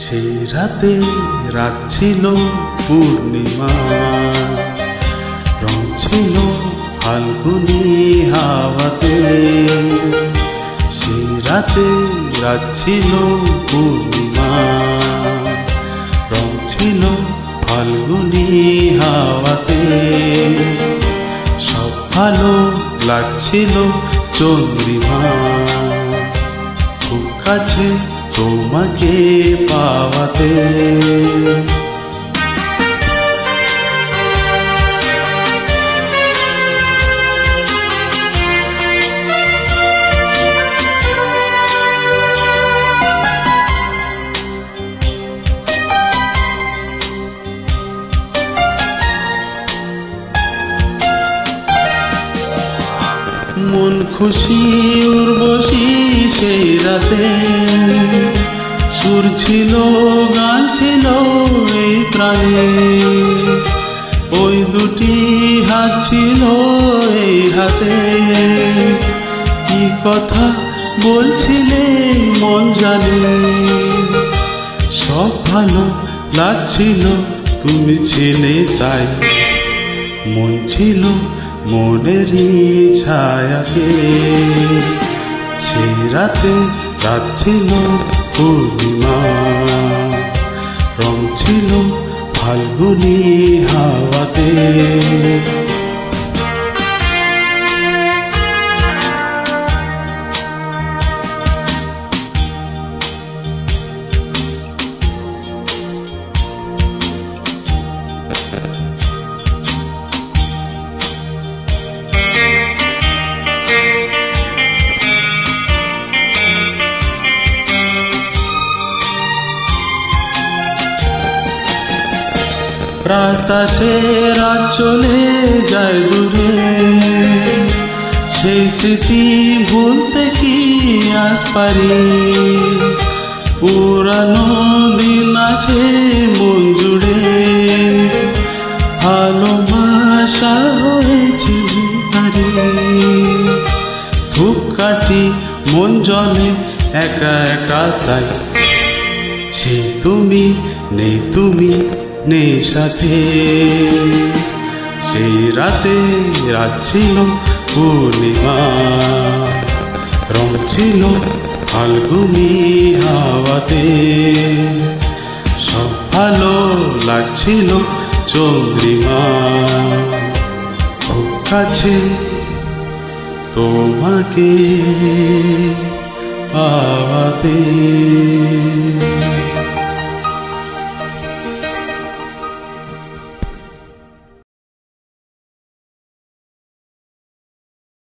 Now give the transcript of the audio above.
সেই রাতে রাত ছিল পূর্ণিমা, রং ছিল ফাল্গুনি হাওয়াতে। সেই রাতে রাত ছিল পূর্ণিমা, রং ছিল ফাল্গুনি হাওয়াতে। সব ভালো লাগছিল চন্দ্রিমা, খুব কাছে তোমাকে পাওয়াতে। মন খুশি উর্বশী সেই রাতে, সুর ছিল গান ছিল এই প্রাণে। ওই দুটি হাত ছিল এই হাতে, কি কথা বলছিলে মন জানে। সব ভালো লাগছিল তুমি ছিলে তাই, মন ছিল মনেরই ছায়াতে। সেই রাতে রাত ছিল পূর্ণিমা, রং ছিল ফাল্গুনি হাওয়াতে। বাতাসে রাত চলে যায় দূরে, সেই স্মৃতি ভুলতে কি আজ পারি। পুরানো দিন আছে মন জুড়ে, ভালোবাসা হয়েছে ভিখারি। ধূপকাঠি মন জলে একা একা তাই, সে তুমি নেই তুমি নেই সাথে। সেই রাতে রাত ছিল পূর্ণিমা, রং ছিল ফাল্গুনি হাওয়াতে। সব ভালো লাগছিল চন্দ্রিমা, খুব কাছে তোমাকে পাওয়াতে।